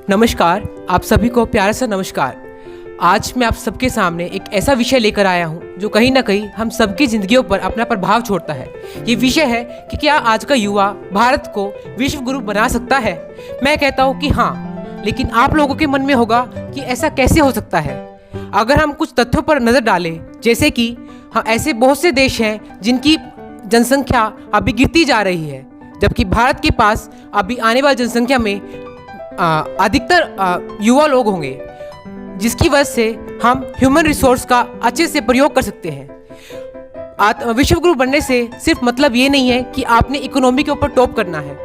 नमस्कार, आप सभी को प्यारा सा नमस्कार। आज मैं आप सबके सामने एक ऐसा विषय लेकर आया हूँ जो कहीं ना कहीं हम सबकी जिंदगियों पर अपना प्रभाव छोड़ता है। ये विषय है कि क्या आज का युवा भारत को विश्व गुरु बना सकता है। मैं कहता हूँ कि हाँ, लेकिन आप लोगों के मन में होगा कि ऐसा कैसे हो सकता है। अगर हम कुछ तथ्यों पर नज़र डालें, जैसे कि हाँ, ऐसे बहुत से देश हैं जिनकी जनसंख्या अभी गिरती जा रही है, जबकि भारत के पास अभी आने वाली जनसंख्या में अधिकतर युवा लोग होंगे, जिसकी वजह से हम ह्यूमन रिसोर्स का अच्छे से प्रयोग कर सकते हैं। विश्व गुरु बनने से सिर्फ मतलब ये नहीं है कि आपने इकोनॉमी के ऊपर टॉप करना है।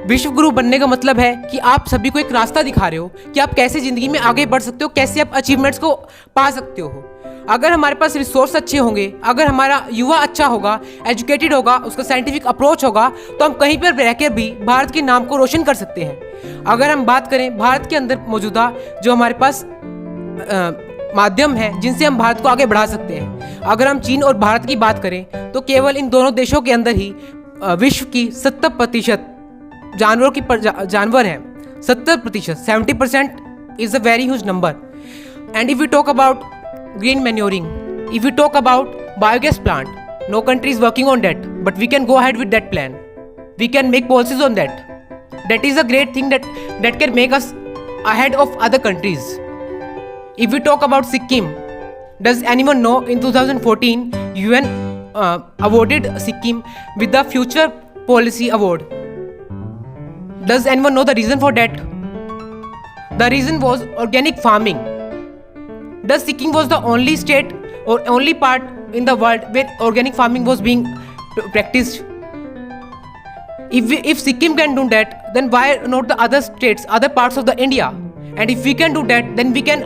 विश्व गुरु बनने का मतलब है कि आप सभी को एक रास्ता दिखा रहे हो कि आप कैसे ज़िंदगी में आगे बढ़ सकते हो, कैसे आप अचीवमेंट्स को पा सकते हो। अगर हमारे पास रिसोर्स अच्छे होंगे, अगर हमारा युवा अच्छा होगा, एजुकेटेड होगा, उसका साइंटिफिक अप्रोच होगा, तो हम कहीं पर रहकर भी भारत के नाम को रोशन कर सकते हैं। अगर हम बात करें भारत के अंदर मौजूदा जो हमारे पास माध्यम है जिनसे हम भारत को आगे बढ़ा सकते हैं, अगर हम चीन और भारत की बात करें तो केवल इन दोनों देशों के अंदर ही विश्व की 70% जानवर हैं। 70%, 70% is a very huge number. And if we talk about green manuring, if we talk about biogas plant, no country is working on that, but we can go ahead with that plan. We can make policies on that. That is a great thing that can make us ahead of other countries. If we talk about Sikkim, does anyone know in 2014 UN awarded Sikkim with the Future Policy Award? Does anyone know the reason for that? The reason was organic farming. Thus, Sikkim was the only state or only part in the world where organic farming was being practiced. If Sikkim can do that, then why not the other states, other parts of the India? And if we can do that, then we can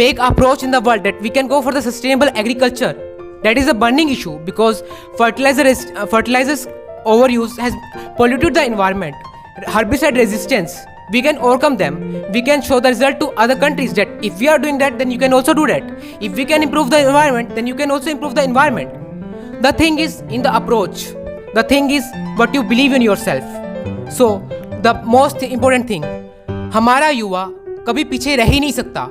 make approach in the world that we can go for the sustainable agriculture. That is a burning issue because fertilizers overuse has polluted the environment. Herbicide resistance, we can overcome them. We can show the result to other countries that if we are doing that, then you can also do that. If we can improve the environment, then you can also improve the environment. The thing is in the approach. The thing is what you believe in yourself. So the most important thing, हमारा युवा कभी पीछे रह ही नहीं सकता।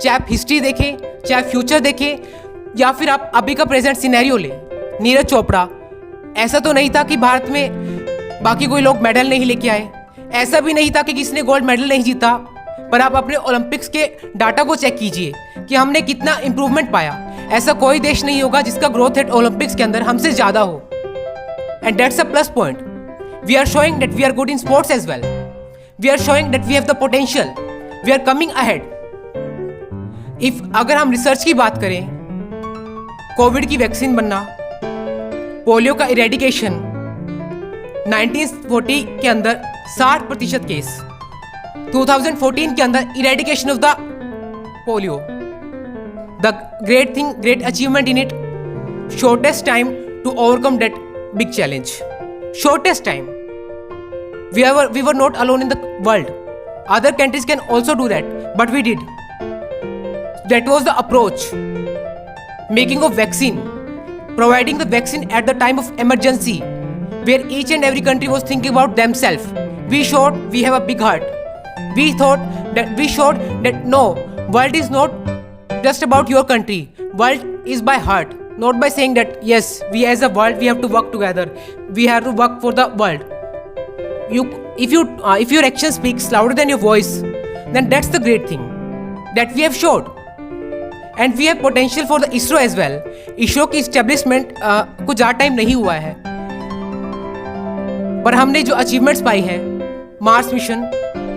चाहे आप history देखें, चाहे फ्यूचर देखें, या फिर आप अभी का प्रेजेंट सिनेरियो ले। नीरज चोपड़ा, ऐसा तो नहीं था कि भारत में बाकी कोई लोग मेडल नहीं लेके आए, ऐसा भी नहीं था कि किसी ने गोल्ड मेडल नहीं जीता। पर आप अपने ओलंपिक्स के डाटा को चेक कीजिए कि हमने कितना इंप्रूवमेंट पाया। ऐसा कोई देश नहीं होगा जिसका ग्रोथ रेट ओलंपिक्स के अंदर हमसे ज़्यादा हो। And that's a plus point. We are showing that we are good in sports as well. We are showing that we have the potential. We are coming ahead. अगर हम research की बात करें, कोविड की वैक्सीन बनना, polio का eradication, 1940 के अंदर 60% केस, 2014 के अंदर eradication of the polio. The great thing, great achievement in it, shortest time to overcome that big challenge. Shortest time. We were not alone in the world. Other countries can also do that, but we did. That was the approach. Making of vaccine, providing the vaccine at the time of emergency, where each and every country was thinking about themselves. We showed we have a big heart. We showed that no, world is not just about your country. World is by heart, not by saying that yes, we as a world we have to work together. We have to work for the world. If your action speaks louder than your voice, then that's the great thing that we have showed. And we have potential for the ISRO as well. ISRO की establishment को ज़्यादा time नहीं हुआ है, पर हमने जो achievements पाई हैं, मार्स मिशन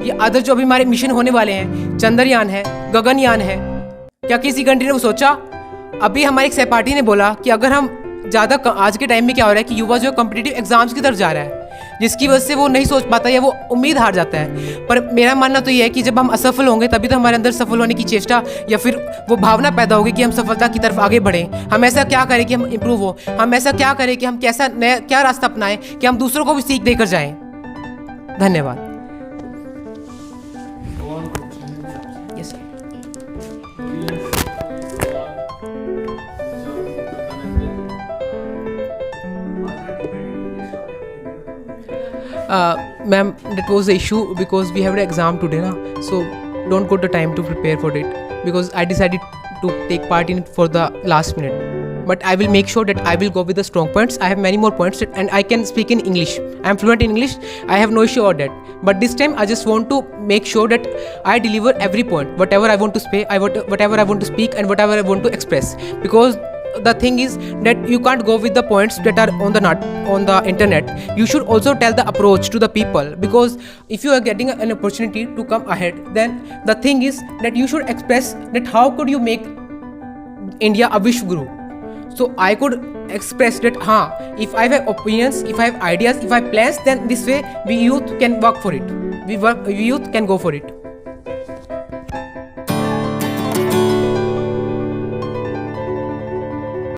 या अदर जो अभी हमारे मिशन होने वाले हैं, चंद्रयान है, गगनयान है, क्या किसी कंट्री ने वो सोचा? अभी हमारे एक सहपाठी ने बोला कि अगर हम ज़्यादा आज के टाइम में क्या हो रहा है कि युवा जो कॉम्पिटिटिव एग्जाम्स की तरफ जा रहा है, जिसकी वजह से वो नहीं सोच पाता या वो उम्मीद हार जाता है। पर मेरा मानना तो ये है कि जब हम असफल होंगे तभी तो हमारे अंदर सफल होने की चेष्टा या फिर वो भावना पैदा होगी कि हम सफलता की तरफ आगे बढ़ें। हम ऐसा क्या करें कि हम इम्प्रूव हो, हम ऐसा क्या करें कि हम कैसा नया क्या रास्ता अपनाएं कि हम दूसरों को भी सीख देकर जाएं। धन्यवाद। Yes sir. Ma'am, that was the issue because we have an exam today, na? So don't got the time to prepare for it because I decided to take part in it for the last minute. But I will make sure that I will go with the strong points. I have many more points and I can speak in English. I am fluent in English. I have no issue about that. But this time I just want to make sure that I deliver every point, whatever I want to say, whatever I want to speak and whatever I want to express. Because the thing is that you can't go with the points that are on the internet. You should also tell the approach to the people, because if you are getting an opportunity to come ahead, then the thing is that you should express that how could you make India a Vishwaguru. So I could express that if I have opinions, if I have ideas, if I have plans, then this way we youth can work for it. We youth can go for it.